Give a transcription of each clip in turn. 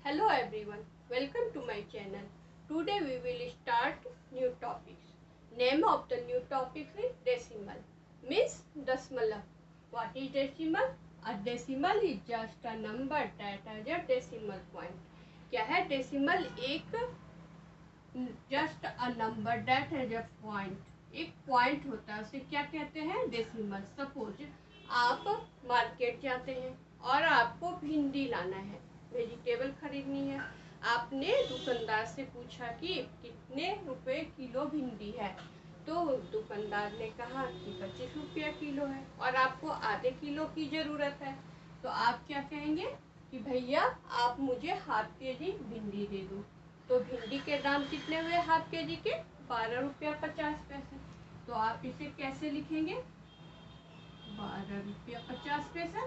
Hello everyone, welcome to my channel. Today we will start new topics. Name of the new topic is decimal. Means Dasmalav. What is decimal? A decimal is just a number that has a decimal point. क्या है decimal? एक just a number that has a point. एक point होता है, उसे क्या कहते हैं? डेसिमल. सपोज आप मार्केट जाते हैं और आपको भिंडी लाना है, वेजिटेबल खरीदनी है. आपने दुकानदार से पूछा कि कितने रुपए किलो भिंडी है, तो दुकानदार ने कहा कि 25 रुपया किलो है और आपको आधे किलो की ज़रूरत है. तो आप क्या कहेंगे कि भैया आप मुझे हाफ के जी भिंडी दे दो. तो भिंडी के दाम कितने हुए हाफ के जी के? 12 रुपया 50 पैसे. तो आप इसे कैसे लिखेंगे? 12 रुपया 50 पैसा,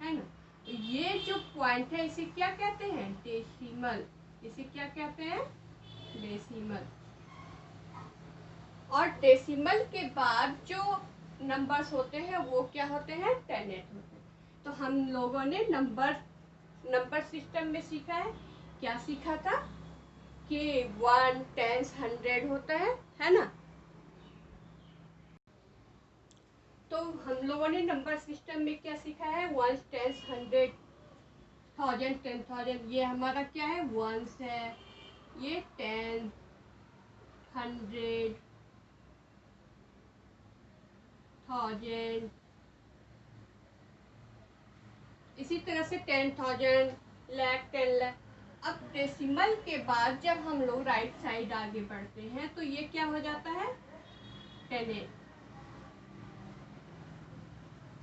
है ना. तो ये जो पॉइंट है इसे क्या कहते हैं? डेसिमल. इसे क्या कहते हैं? डेसिमल. और डेसिमल के बाद जो नंबर्स होते हैं वो क्या होते हैं? टेनेट होते हैं. तो हम लोगों ने नंबर सिस्टम में सीखा है. क्या सीखा था? कि 1, 10, 100 होता है ना. तो हम लोगों ने नंबर सिस्टम में क्या सीखा है? 1, 10, 100, 1000, 10,000. ये हमारा क्या है? वंस है. ये 10, 100, 1000. इसी तरह से 10,000, लाख, 10 लाख. अब डेसिमल के बाद जब हम लोग राइट साइड आगे बढ़ते हैं तो ये क्या हो जाता है? 10.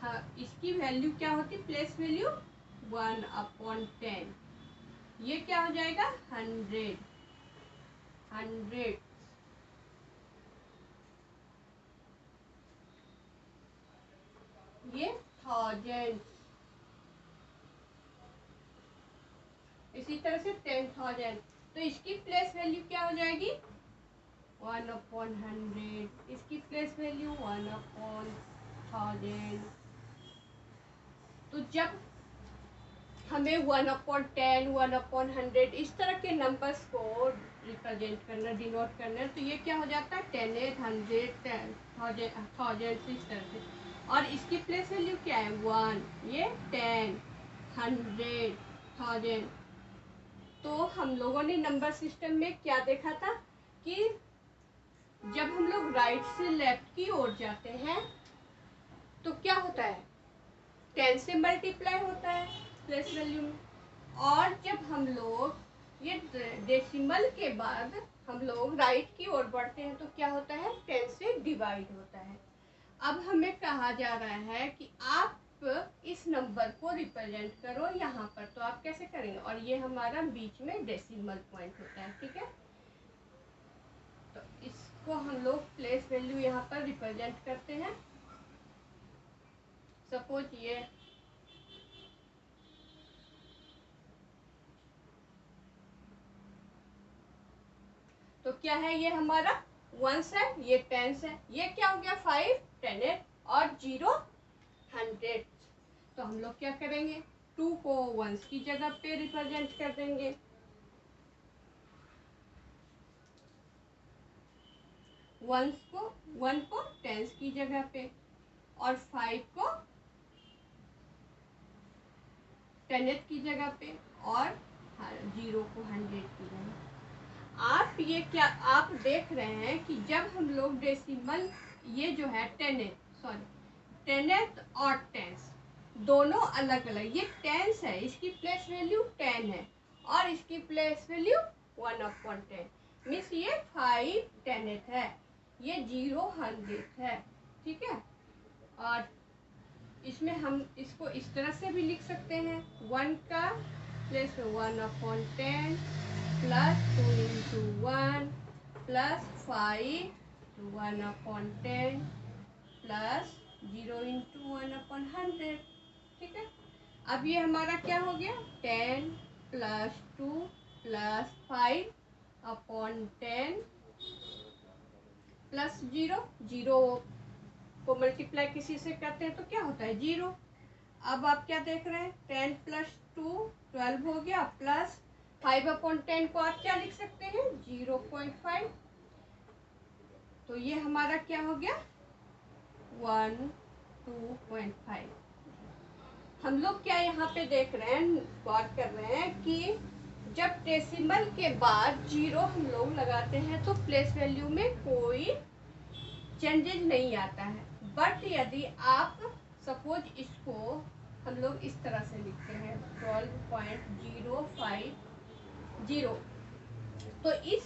हाँ, इसकी वैल्यू क्या होती? Place value 1/10. ये क्या हो जाएगा? 100. ये 1000. इसी तरह से 10,000. तो इसकी प्लेस वैल्यू क्या हो जाएगी? 1/100. इसकी प्लेस वैल्यू 1/1000. तो जब हमें 1/10, 1/100 इस तरह के नंबर्स को रिप्रेजेंट करना, डिनोट करना, तो ये क्या हो जाता है? 10, 100, 1000 इस तरह से. और इसकी प्लेस वैल्यू क्या है? 1. ये 10, 100, 1000. तो हम लोगों ने नंबर सिस्टम में क्या देखा था कि जब हम लोग राइट से लेफ्ट की ओर जाते हैं तो क्या होता है? 10 से मल्टीप्लाई होता है प्लेस वैल्यू में. और जब हम लोग ये डेसिमल के बाद हम लोग राइट की ओर बढ़ते हैं तो क्या होता है? 10 से डिवाइड होता है. अब हमें कहा जा रहा है कि आप इस नंबर को रिप्रेजेंट करो यहाँ पर. तो आप कैसे करेंगे? और ये हमारा बीच में डेसिमल पॉइंट होता है. ठीक है. तो इसको हम लोग प्लेस वैल्यू यहाँ पर रिप्रेजेंट करते हैं. सपोज ये तो क्या है? ये हमारा वंस है, ये टेंस है. ये क्या हो गया? 5, 10 और 0, 100. तो हम लोग क्या करेंगे? 2 को वंस की जगह पे रिप्रेजेंट कर देंगे. 1 को टेंस की जगह पे और 5 को 10 की जगह पे और 0 को 100 की जगह. आप ये क्या आप देख रहे हैं कि जब हम लोग डेसिमल ये जो है 10th और टेंस दोनों अलग अलग. ये टेंस है, इसकी प्लेस वैल्यू 10 है और इसकी प्लेस वैल्यू 1/10. मीन्स ये 5 10th है, ये 0 100th है. ठीक है. और इसमें हम इसको इस तरह से भी लिख सकते हैं. 1 का place 1/10 plus 2 into 1 plus 5 to 1/10 plus 0 into 1/100. ठीक है. अब ये हमारा क्या हो गया? 10 प्लस 2 प्लस 5/10 प्लस 0 को मल्टीप्लाई किसी से करते हैं तो क्या होता है? 0. अब आप क्या देख रहे हैं? 10 प्लस 2 12 हो गया प्लस 5/10 को आप क्या लिख सकते हैं 0.5। तो ये हमारा क्या हो गया 2.5। हम लोग क्या यहाँ पे देख रहे हैं, गौर कर रहे हैं कि जब डेसिमल के बाद 0 हम लोग लगाते हैं तो प्लेस वैल्यू में कोई चेंजेस नहीं आता है। बट यदि आप सपोज इसको हम लोग इस तरह से लिखते हैं 12.050, तो इस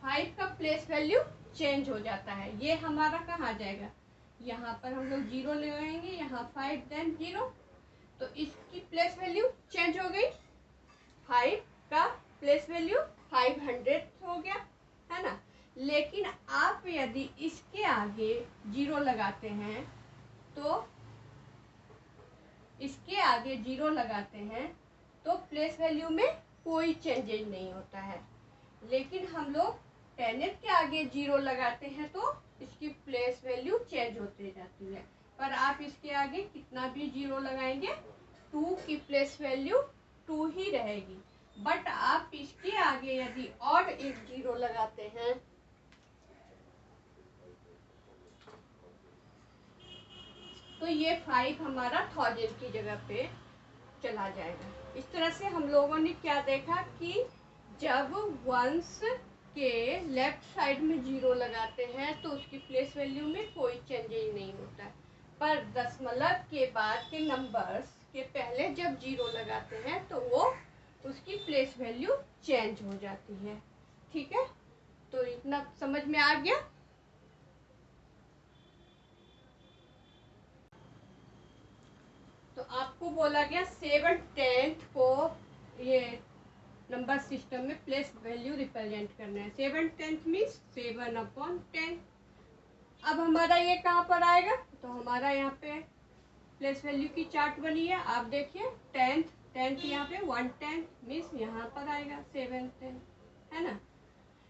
5 का प्लेस वैल्यू चेंज हो जाता है। ये हमारा कहाँ जाएगा, यहाँ पर हम लोग 0 लगाएंगे, यहाँ 5 देन 0, तो इसकी प्लेस वैल्यू चेंज हो गई। 5 का प्लेस वैल्यू 500 हो गया, है ना। लेकिन आप यदि इसके आगे 0 लगाते हैं तो इसके आगे 0 लगाते हैं तो प्लेस वैल्यू में कोई चेंजेज नहीं होता है। लेकिन हम लोग 10th के आगे 0 लगाते हैं तो इसकी प्लेस वैल्यू चेंज होती जाती है। पर आप इसके आगे कितना भी 0 लगाएंगे 2 की प्लेस वैल्यू 2 ही रहेगी। बट आप इसके आगे यदि और एक 0 लगाते हैं तो ये 5 हमारा 1000 की जगह पे चला जाएगा। इस तरह से हम लोगों ने क्या देखा कि जब वंस के लेफ्ट साइड में 0 लगाते हैं तो उसकी प्लेस वैल्यू में कोई चेंजेज नहीं होता है। पर दशमलव के बाद के नंबर्स के पहले जब 0 लगाते हैं तो वो उसकी प्लेस वैल्यू चेंज हो जाती है। ठीक है, तो इतना समझ में आ गया। तो आपको बोला गया 7/10 को ये नंबर सिस्टम में प्लेस वैल्यू रिप्रेजेंट करना है। 7/10 मीन्स 7/10। अब हमारा ये कहाँ पर आएगा, तो हमारा यहाँ पे प्लेस वैल्यू की चार्ट बनी है, आप देखिए 10th यहाँ पे 1/10 मीन्स यहाँ पर आएगा 7/10, है ना।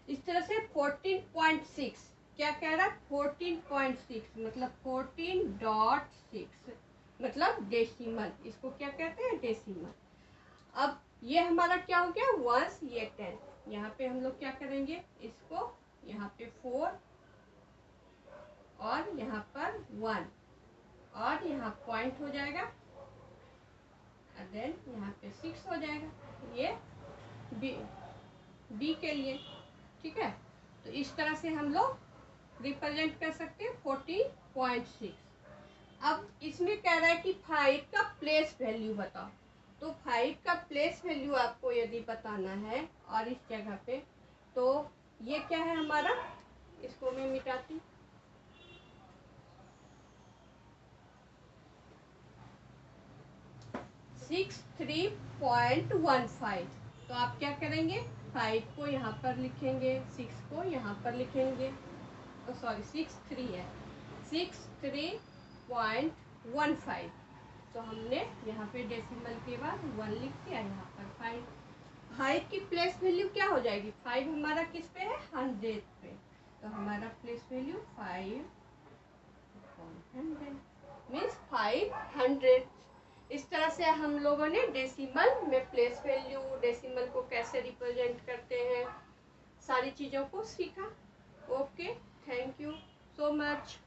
इस तरह से 14.6 क्या कह रहा है 14.6 मतलब 14.6 मतलब डेसिमल, इसको क्या कहते हैं डेसिमल। अब ये हमारा क्या हो गया वंस, ये 10, यहाँ पे हम लोग क्या करेंगे इसको यहाँ पे 4 और यहाँ पर 1 और यहाँ पॉइंट हो जाएगा और देन यहाँ पे 6 हो जाएगा, ये बी के लिए। ठीक है, तो इस तरह से हम लोग रिप्रेजेंट कर सकते हैं 14.6। अब इसमें कह रहा है कि 5 का प्लेस वैल्यू बताओ। तो 5 का प्लेस वैल्यू आपको यदि बताना है और इस जगह पे, तो ये क्या है हमारा, इसको मैं मिटाती, सिक्स 3.15। तो आप क्या करेंगे 5 को यहाँ पर लिखेंगे, 6 को यहाँ पर लिखेंगे, सॉरी 6 3 है, 63.15। तो हमने यहाँ पे डेसिमल के बाद 1 लिख दिया, यहाँ पर 5। 5 की प्लेस वैल्यू क्या हो जाएगी, 5 हमारा किस पे है 100 पे, तो हमारा प्लेस वैल्यू 5/100 मीन्स 500। इस तरह से हम लोगों ने डेसिमल में प्लेस वैल्यू, डेसिमल को कैसे रिप्रेजेंट करते हैं, सारी चीज़ों को सीखा। Okay, thank you so much.